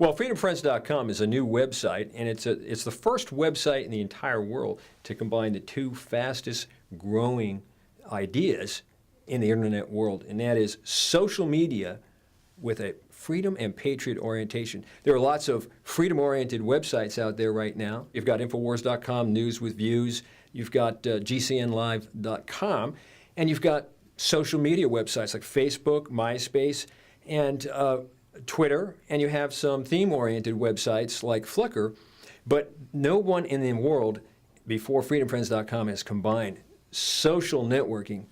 Well, FreedomFriends.com is a new website, and it's the first website in the entire world to combine the two fastest growing ideas in the internet world, and that is social media with a freedom and patriot orientation. There are lots of freedom-oriented websites out there right now. You've got Infowars.com, News with Views. You've got GCNlive.com, and you've got social media websites like Facebook, MySpace, and Twitter, and you have some theme-oriented websites like Flickr, but no one in the world before FreedomFriends.com has combined social networking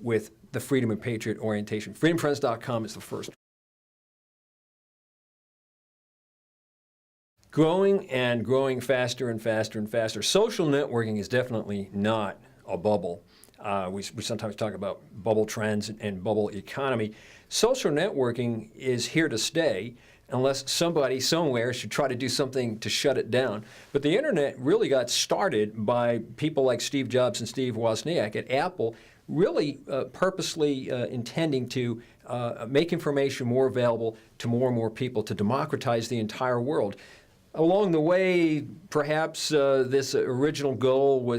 with the freedom and patriot orientation. FreedomFriends.com is the first. Growing and growing faster and faster and faster. Social networking is definitely not a bubble. We sometimes talk about bubble trends and bubble economy. Social networking is here to stay unless somebody somewhere should try to do something to shut it down. But the internet really got started by people like Steve Jobs and Steve Wozniak at Apple, really purposely intending to make information more available to more and more people, to democratize the entire world. Along the way, perhaps this original goal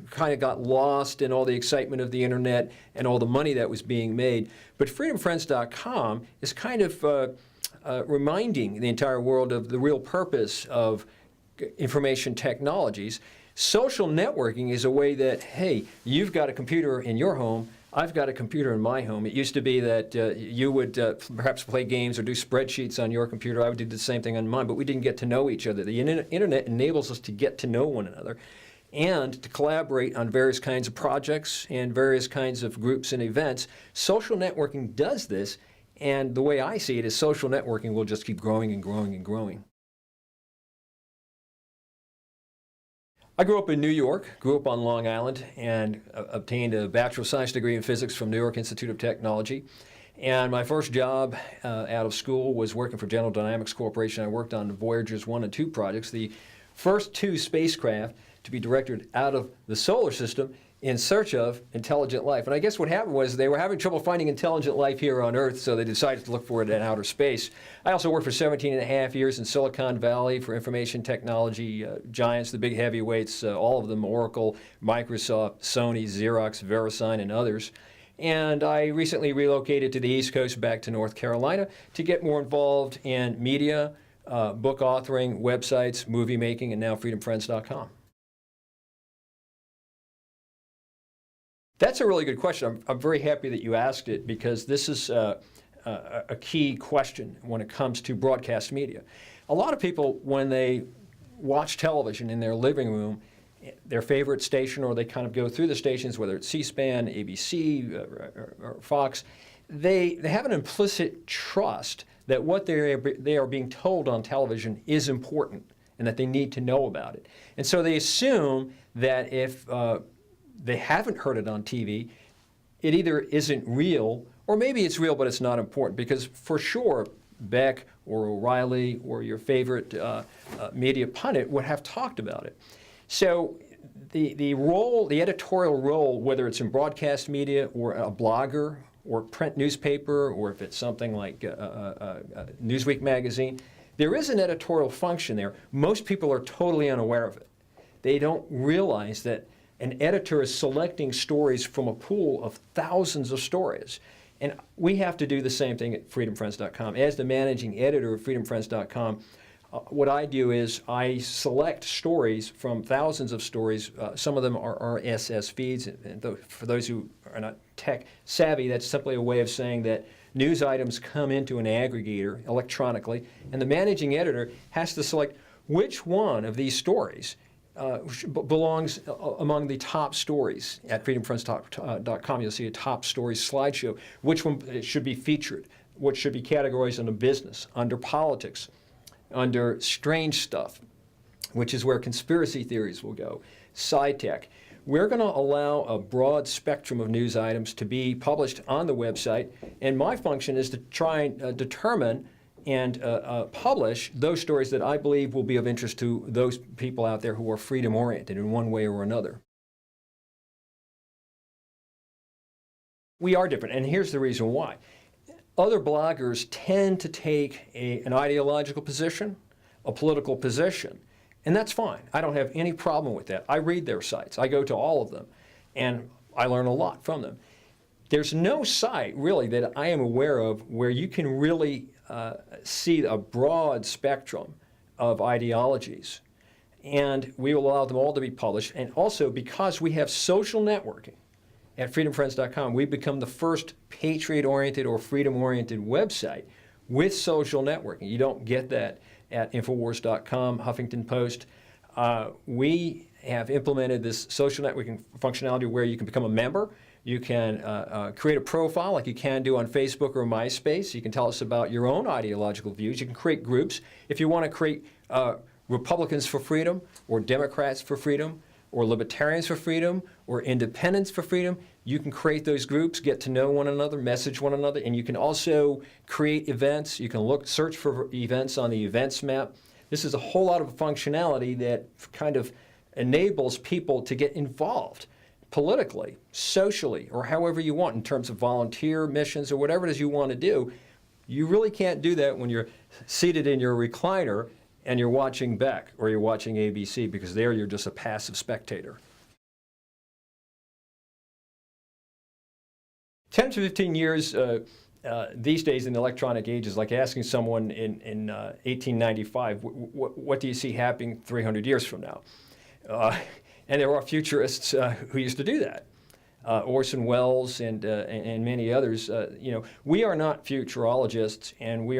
kind of got lost in all the excitement of the internet and all the money that was being made. But FreedomFriends.com is kind of reminding the entire world of the real purpose of information technologies. Social networking is a way that, hey, you've got a computer in your home, I've got a computer in my home. It used to be that you would perhaps play games or do spreadsheets on your computer. I would do the same thing on mine, but we didn't get to know each other. The internet enables us to get to know one another and to collaborate on various kinds of projects and various kinds of groups and events. Social networking does this, and the way I see it is social networking will just keep growing and growing and growing. I grew up in New York, grew up on Long Island, and obtained a Bachelor of Science degree in physics from New York Institute of Technology. And my first job out of school was working for General Dynamics Corporation. I worked on Voyagers 1 and 2 projects, the first 2 spacecraft to be directed out of the solar system in search of intelligent life. And I guess what happened was they were having trouble finding intelligent life here on Earth, so they decided to look for it in outer space. I also worked for 17 and a half years in Silicon Valley for information technology giants, the big heavyweights, all of them, Oracle, Microsoft, Sony, Xerox, VeriSign, and others. And I recently relocated to the East Coast back to North Carolina to get more involved in media, book authoring, websites, movie making, and now FreedomFriends.com. That's a really good question. I'm very happy that you asked it because this is a key question when it comes to broadcast media. A lot of people, when they watch television in their living room, their favorite station, or they kind of go through the stations, whether it's C-SPAN, ABC, or Fox, they have an implicit trust that what they are being told on television is important and that they need to know about it. And so they assume that if they haven't heard it on TV, it either isn't real, or maybe it's real but it's not important, because for sure Beck or O'Reilly or your favorite media pundit would have talked about it. So the editorial role, whether it's in broadcast media or a blogger or print newspaper, or if it's something like Newsweek magazine, there is an editorial function there. Most people are totally unaware of it. They don't realize that an editor is selecting stories from a pool of thousands of stories. And we have to do the same thing at FreedomFriends.com. As the managing editor of FreedomFriends.com, what I do is I select stories from thousands of stories. Some of them are RSS feeds. And for those who are not tech savvy, that's simply a way of saying that news items come into an aggregator electronically, and the managing editor has to select which one of these stories belongs among the top stories. At FreedomFriends.com, you'll see a top stories slideshow. Which one should be featured? What should be categorized under business, under politics, under strange stuff, which is where conspiracy theories will go, sci-tech. We're going to allow a broad spectrum of news items to be published on the website, and my function is to try and determine and publish those stories that I believe will be of interest to those people out there who are freedom-oriented in one way or another. We are different, and here's the reason why. Other bloggers tend to take an ideological position, a political position, and that's fine. I don't have any problem with that. I read their sites. I go to all of them, and I learn a lot from them. There's no site, really, that I am aware of where you can really see a broad spectrum of ideologies. And we will allow them all to be published. And also, because we have social networking at FreedomFriends.com, we've become the first patriot-oriented or freedom-oriented website with social networking. You don't get that at Infowars.com, Huffington Post. We have implemented this social networking functionality where you can become a member. You can create a profile like you can do on Facebook or MySpace. You can tell us about your own ideological views. You can create groups. If you want to create Republicans for Freedom, or Democrats for Freedom, or Libertarians for Freedom, or Independents for Freedom, you can create those groups, get to know one another, message one another, and you can also create events. You can search for events on the events map. This is a whole lot of functionality that kind of enables people to get involved politically, socially, or however you want in terms of volunteer missions or whatever it is you want to do. You really can't do that when you're seated in your recliner and you're watching Beck or you're watching ABC, because there you're just a passive spectator. 10 to 15 years these days in the electronic age is like asking someone in 1895, what do you see happening 300 years from now? And there are futurists who used to do that. Orson Welles and many others. We are not futurologists, and we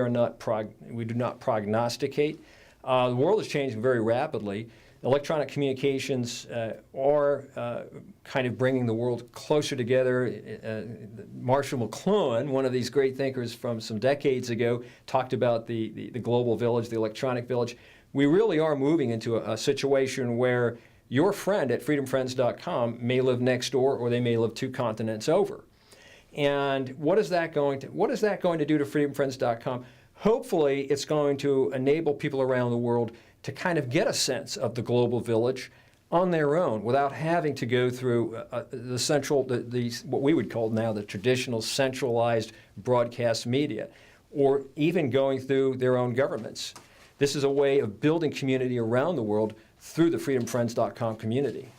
do not prognosticate. The world is changing very rapidly. Electronic communications are kind of bringing the world closer together. Marshall McLuhan, one of these great thinkers from some decades ago, talked about the global village, the electronic village. We really are moving into a situation where your friend at FreedomFriends.com may live next door, or they may live 2 continents over. And what is that going to do to FreedomFriends.com? Hopefully, it's going to enable people around the world to kind of get a sense of the global village on their own without having to go through what we would call now the traditional centralized broadcast media, or even going through their own governments. This is a way of building community around the world through the FreedomFriends.com community.